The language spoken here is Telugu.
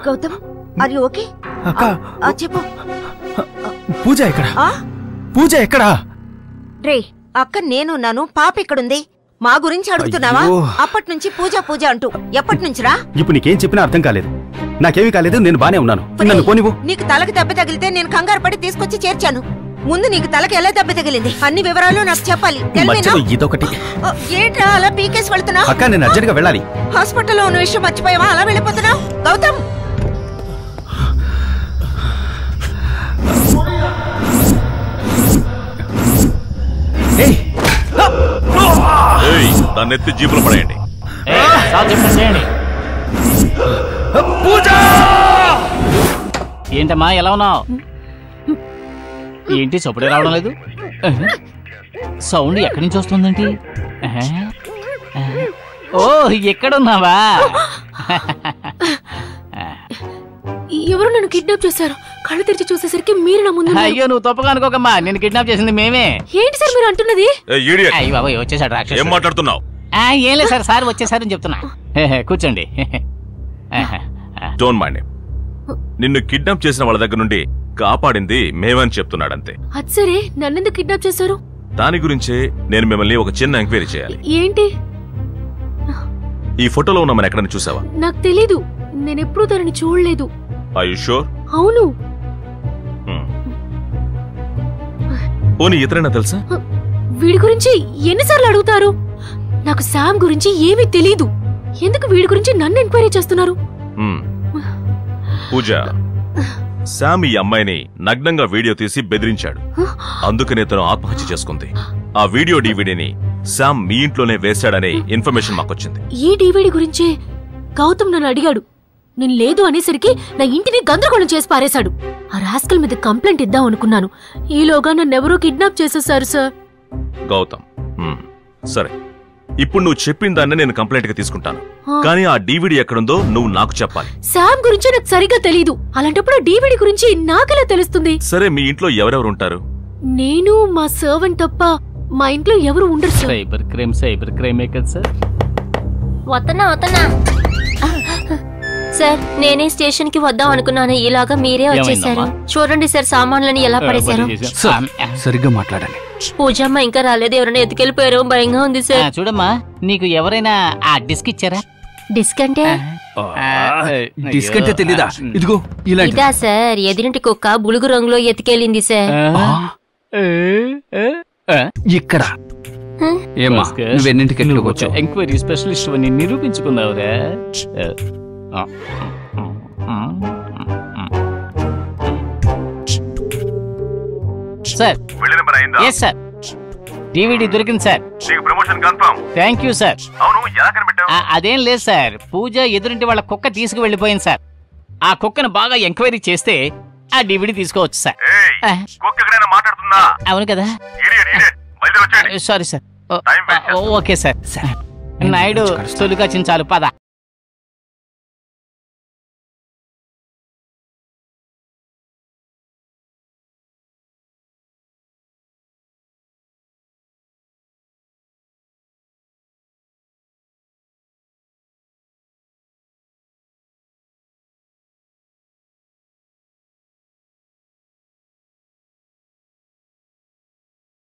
Gautam, are you okay? చెప్పు. పూజ ఎక్కడా? పూజ ఎక్కడా? రే అక్క, నేనున్నాను. పాప ఎక్కడుంది? మా గురించి అడుగుతున్నావా? అప్పటి నుంచి పూజ పూజ అంటూ ఎప్పటి నుంచిరా? ఇప్పుడు నీకేం చెప్పినా అర్థం కాలేదు. నాకేమీ కాలేదు, నేను బానే ఉన్నాను. నన్ను పోనివ్వు. నీకు తలకి దెబ్బ తగిలితే నేను కంగారు పడి తీసుకొచ్చి చేర్చాను. ముందు నీకు తలకి ఎలా దెబ్బ తగిలింది అన్ని వివరాలు నాకు చెప్పాలి. ఇదొకటి. ఏంట్రా అలా పీకేసి వెళ్తున్నా? అక్క, నేను అర్జెంట్ గా వెళ్ళాలి. హాస్పిటల్లో ఉన్న విషయం మర్చిపోయావా? అలా వెళ్ళిపోతున్నావు గౌతమ్. దాన్నెత్తి జీపులో పడేయండి. ఏంటమ్మా, ఎలా ఉన్నావు? ఏంటి చప్పుడే రావడం లేదు? సౌండ్ ఎక్కడి నుంచి వస్తుందండి? ఓ, ఎక్కడున్నావా? ఎవరు నన్ను కిడ్నాప్ చేశారు? కళ్ళు తెరిచి చూసేసరికి మీరు నా ముందు. అయ్యో, నువ్వు తప్పగా అనుకోకమ్మా, నేను కిడ్నాప్ చేసింది మేమే. ఏంటి సార్ మీరు అంటున్నది? అయ్యి బాబాయ్, వచ్చేసాడు రాక్షసుడు. ఏం మాట్లాడుతున్నావు? ఏం లేదు సార్, సార్ వచ్చేసారని చెప్తున్నా. కూర్చోండి. Don't mind. నిన్ను కిడ్నాప్ చేసిన వాళ్ళ దగ్గర నుండి కాపాడింది మేమని చెప్తున్నాడంతే. అది సరే, నన్నెందుకు కిడ్నాప్ చేశారు? దాని గురించే నేను మిమ్మల్ని ఒక చిన్న ఎంక్వైరీ చేయాలి. ఏంటి? ఈ ఫోటోలో ఉన్న మన ఎక్కడైనా చూసావా? నాకు తెలీదు, నేనెప్పుడూ తనని చూడలేదు. Are you sure? అవును. పోనీ ఇతరైనా తెలుసా? వీడి గురించి ఎన్నిసార్లు అడుగుతారు? నాకు శామ్ గురించి ఏమీ తెలీదు. ఎందుకు వీడి గురించి నన్ను ఎంక్వైరీ చేస్తున్నారు? పూజ, శామ్ ఈ అమ్మాయిని నగ్నంగా వీడియో తీసి బెదిరించాడు. అందుకనే తను ఆత్మహత్య చేసుకుంది. ఆ వీడియో డీవీడీని శామ్ మీ ఇంట్లోనే వేశాడనే ఇన్ఫర్మేషన్ మాకొచ్చింది. ఈ డీవీడీ గురించే గౌతమ్ నన్ను అడిగాడు. నేను లేదు అనేసరికి నా ఇంటిని గందరగోళం చేసి పారేశాడు. ఆ రాస్కల్ మీద కంప్లైంట్ ఇద్దాం అనుకున్నాను. ఈలోగా నన్నెవరో కిడ్నాప్ చేసేశారు సార్. గౌతమ్, సరే, ఇప్పుడు నువ్వు చెప్పిన దాన్ని నేను కంప్లైంట్ గా తీసుకుంటాను. కానీ ఆ డీవీడీ ఎక్కడుందో నువ్వు నాకు చెప్పాలి. శామ్ గురించి నాకు సరిగా తెలీదు. అలాంటప్పుడు డీవీడీ గురించి నాకెలా తెలుస్తుంది? సరే, మీ ఇంట్లో ఎవరెవరు ఉంటారు? నేను, మా సర్వెంట్ తప్ప మా ఇంట్లో ఎవరు ఉండరు సార్. సైబర్ క్రైమే కదా సార్. వస్తున్నా సార్. నేనే స్టేషన్ కి వద్దాం అనుకున్నాను, ఇలాగా మీరే వచ్చేసారు. చూడండి సార్, సామాన్లని ఎలా పడేశారు. సరిగ్గా మాట్లాడాలి. పూజమ్మ ఇంకా రాలేదు, ఎవరైనా ఎత్తుకెళ్ళిపోయారు, భయంగా ఉంది సార్. చూడమ్మా, నీకు ఎవరైనా ఆ డిస్క్ ఇచ్చారా? డిస్క్ అంటే? డిస్క్ అంటే తెలీదా? ఇదిగో ఇదా సార్, ఎదిరింటి కుక్క బులుగు రంగులో ఎత్తుకెళ్ళింది సార్. ఇక్కడ ఏమా, నువ్వెన్నింటికి ఎక్కడికొచ్చు? ఎంక్వైరీ స్పెషలిస్ట్ అని నిరూపించుకున్నావురా. సార్, ఎస్ సార్, డివిడి దొరికింది సార్. Thank you sir. అదేం లేదు సార్, పూజ ఎదురింటి వాళ్ళ కుక్క తీసుకు వెళ్ళిపోయింది సార్. ఆ కుక్కను బాగా ఎంక్వైరీ చేస్తే ఆ డివిడి తీసుకోవచ్చు సార్. అవును కదా? Sorry sir. Okay sir. Naidu, సొలుగా చించాలు పద.